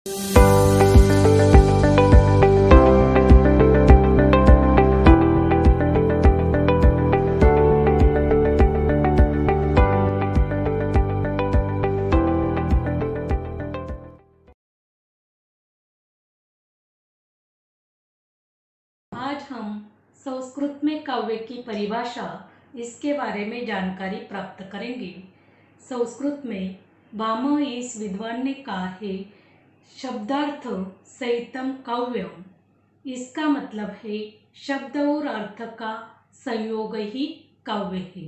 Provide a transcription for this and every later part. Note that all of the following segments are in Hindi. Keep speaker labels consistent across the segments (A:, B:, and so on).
A: आज हम संस्कृत में काव्य की परिभाषा इसके बारे में जानकारी प्राप्त करेंगे। संस्कृत में भामह इस विद्वान ने कहा है, शब्दार्थ सहितम काव्यम। इसका मतलब है शब्द और अर्थ का संयोग ही काव्य है।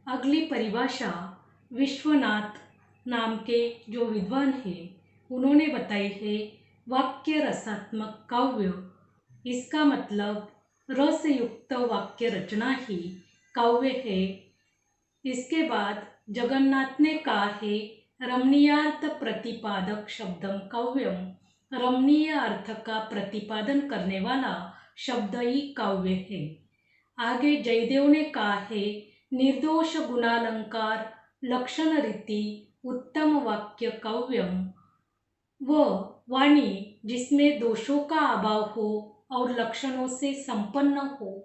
A: अगली परिभाषा विश्वनाथ नाम के जो विद्वान है उन्होंने बताई है, वाक्य रसात्मक काव्य। इसका मतलब रसयुक्त वाक्य रचना ही काव्य है। इसके बाद जगन्नाथ ने कहा है, रमणीयार्थ प्रतिपादक शब्दम काव्यम। रमणीय अर्थ का प्रतिपादन करने वाला शब्द ही काव्य है। आगे जयदेव ने कहा है, निर्दोष गुणालंकार लक्षण रीति उत्तम वाक्य काव्यम। वह वाणी जिसमें दोषों का अभाव हो और लक्षणों से संपन्न हो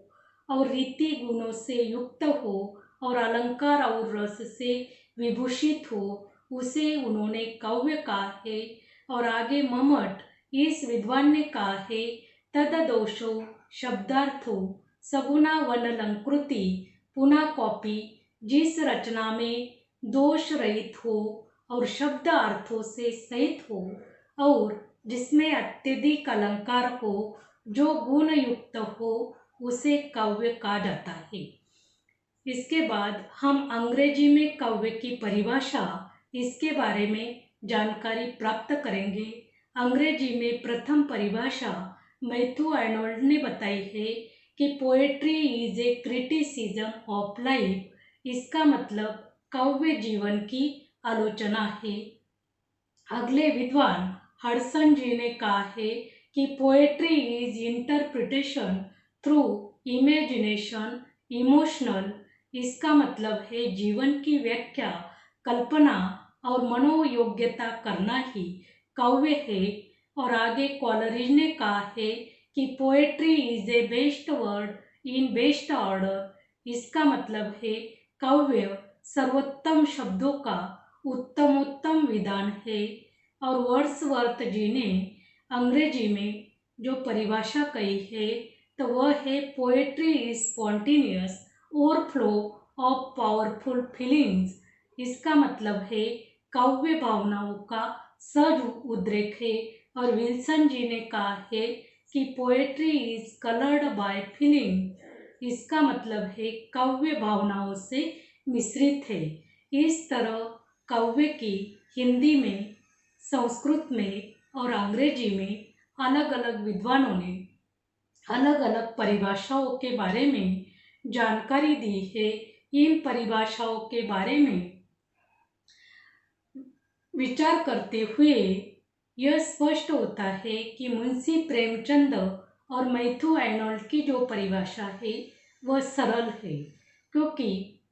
A: और रीति गुणों से युक्त हो और अलंकार और रस से विभूषित हो, उसे उन्होंने काव्य कहा है। और आगे मम्मट इस विद्वान ने कहा है, तद दोषो शब्दार्थो सगुना वनलंकृति पुनः कॉपी। जिस रचना में दोष रहित हो और शब्द अर्थों से सहित हो और जिसमें अत्यधिक अलंकार हो, जो गुण युक्त हो, उसे काव्य कहा जाता है। इसके बाद हम अंग्रेजी में काव्य की परिभाषा इसके बारे में जानकारी प्राप्त करेंगे। अंग्रेजी में प्रथम परिभाषा मैथ्यू आर्नोल्ड ने बताई है कि poetry is a criticism of life. इसका मतलब काव्य जीवन की आलोचना है। अगले विद्वान हडसन जी ने कहा है कि poetry is interpretation through imagination emotional. इसका मतलब है जीवन की व्याख्या कल्पना और मनोयोग्यता करना ही काव्य है। और आगे कॉलरिज ने कहा है कि poetry is a best word in best order. इसका मतलब है काव्य सर्वोत्तम शब्दों का उत्तमोत्तम विधान है। और वर्ड्सवर्थ जी ने अंग्रेजी में जो परिभाषा कही है तो वह है, poetry is spontaneous overflow of powerful feelings. इसका मतलब है काव्य भावनाओं का सहज उद्रेक है। और विल्सन जी ने कहा है कि poetry is coloured by feeling. इसका मतलब है काव्य भावनाओं से मिश्रित है। इस तरह काव्य की हिंदी में, संस्कृत में और अंग्रेजी में अलग अलग विद्वानों ने अलग अलग परिभाषाओं के बारे में जानकारी दी है। इन परिभाषाओं के बारे में विचार करते हुए यह स्पष्ट होता है कि मुंशी प्रेमचंद और मैथ्यू आर्नोल्ड की जो परिभाषा है वह सरल है, क्योंकि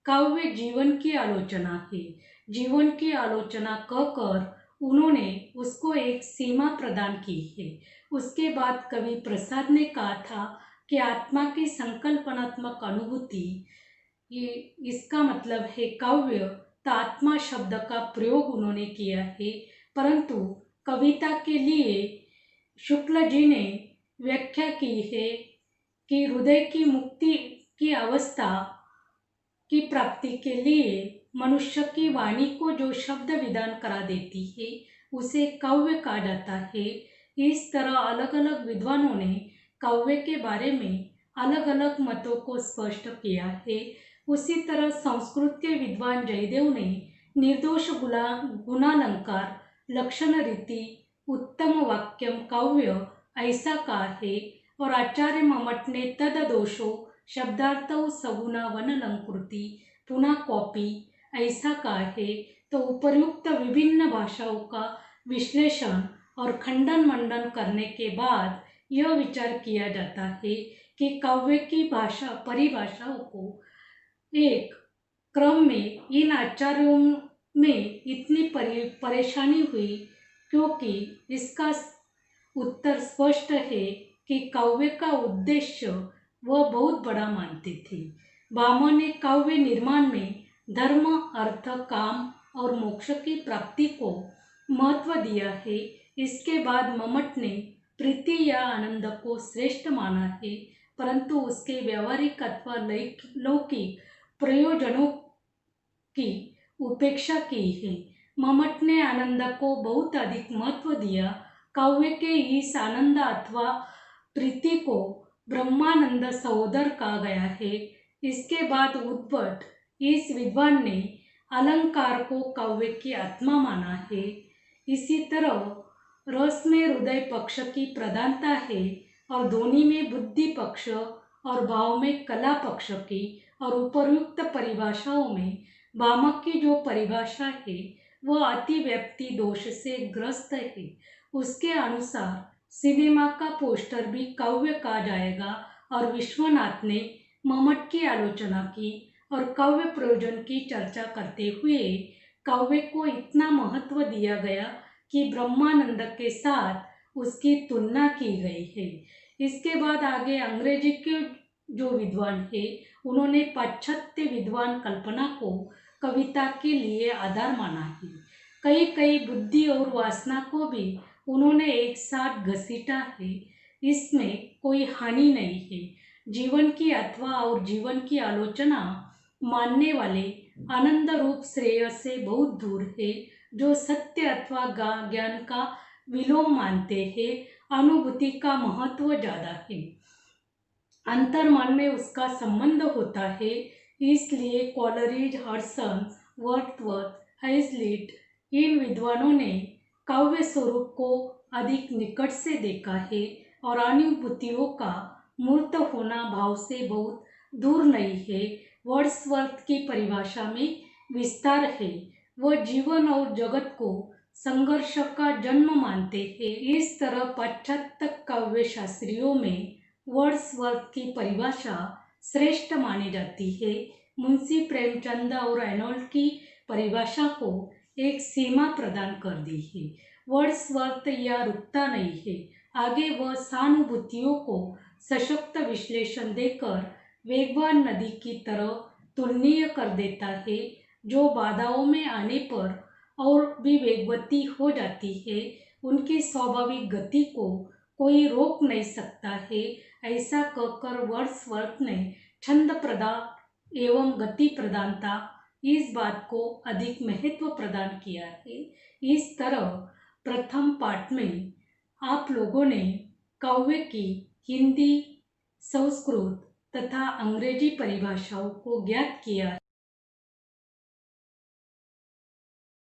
A: काव्य जीवन की आलोचना है। जीवन की आलोचना कहकर उन्होंने उसको एक सीमा प्रदान की है। उसके बाद कवि प्रसाद ने कहा था कि आत्मा की संकल्पनात्मक अनुभूति, ये इसका मतलब है काव्य। तो आत्मा शब्द का प्रयोग उन्होंने किया है, परंतु कविता के लिए शुक्ल जी ने व्याख्या की है कि हृदय की मुक्ति की अवस्था की प्राप्ति के लिए मनुष्य की वाणी को जो शब्द विधान करा देती है उसे काव्य कहा जाता है। इस तरह अलग अलग विद्वानों ने काव्य के बारे में अलग अलग मतों को स्पष्ट किया है। उसी तरह संस्कृत के विद्वान जयदेव ने निर्दोष गुणालंकार लक्षण रीति उत्तम वाक्यम काव्य ऐसा कहा है। और आचार्य मम्मट ने तद दोषो शब्दार्थ सगुना वनलंकृति पुनः कॉपी ऐसा कहा है। तो उपर्युक्त विभिन्न भाषाओं का विश्लेषण और खंडन मंडन करने के बाद यह विचार किया जाता है कि काव्य की भाषा परिभाषाओं को एक क्रम में इन आचार्यों में इतनी परेशानी हुई क्योंकि इसका उत्तर स्पष्ट है कि काव्य का उद्देश्य वह बहुत बड़ा मानते थे। भामह ने काव्य निर्माण में धर्म, अर्थ, काम और मोक्ष की प्राप्ति को महत्व दिया है। इसके बाद मम्मट ने प्रीति या आनंद को श्रेष्ठ माना है, परंतु उसके व्यावहारिक अथवा लौकिक प्रयोजनों की उपेक्षा की है। मम्मट ने आनंद को बहुत अधिक महत्व दिया। काव्य के इस आनंद अथवा प्रीति को ब्रह्मानंद सहोदर कहा गया है। इसके बाद उद्भट इस विद्वान ने अलंकार को काव्य की आत्मा माना है। इसी तरह रस में हृदय पक्ष की प्रधानता है और ध्वनि में बुद्धि पक्ष और भाव में कला पक्ष की, और उपयुक्त परिभाषाओं में भामह की जो परिभाषा है वह अतिव्याप्ति दोष से ग्रस्त है। उसके अनुसार सिनेमा का पोस्टर भी काव्य कहा जाएगा, और विश्वनाथ ने मम्मट की आलोचना की और काव्य प्रयोजन की चर्चा करते हुए काव्य को इतना महत्व दिया गया कि ब्रह्मानंद के साथ उसकी तुलना की गई है। इसके बाद आगे अंग्रेजी के जो विद्वान है उन्होंने पाश्चात्य विद्वान कल्पना को कविता के लिए आधार माना है। कई कई बुद्धि और वासना को भी उन्होंने एक साथ घसीटा है। इसमें कोई हानि नहीं है। जीवन की अथवा और जीवन की आलोचना मानने वाले आनंद रूप श्रेय से बहुत दूर है। जो सत्य अथवा ज्ञान का विलोम मानते हैं, अनुभूति का महत्व ज़्यादा है, अंतर्मन में उसका संबंध होता है। इसलिए कॉलरिज, हडसन, वर्ड्सवर्थ, हैज़लिट इन विद्वानों ने काव्य स्वरूप को अधिक निकट से देखा है और अनुभूतियों का मूर्त होना भाव से बहुत दूर नहीं है। वर्ड्सवर्थ की परिभाषा में विस्तार है। वह जीवन और जगत को संघर्ष का जन्म मानते हैं। इस तरह पाश्चात्य काव्य शास्त्रियों में वर्ड्सवर्थ की परिभाषा श्रेष्ठ मानी जाती है। मुंशी प्रेमचंद और रेनॉल्ड की परिभाषा को एक सीमा प्रदान कर दी है। वर्ड्सवर्थ या रुकता नहीं है, आगे वह सहानुभूतियों को सशक्त विश्लेषण देकर वेगवान नदी की तरह तुलनीय कर देता है, जो बाधाओं में आने पर और भी वेगवती हो जाती है। उनकी स्वाभाविक गति को कोई रोक नहीं सकता है। ऐसा कहकर वर्ड्सवर्थ ने छंद प्रदान एवं गति प्रदानता इस बात को अधिक महत्व प्रदान किया है। इस तरह प्रथम पाठ में आप लोगों ने काव्य की हिंदी, संस्कृत तथा अंग्रेजी परिभाषाओं को ज्ञात किया।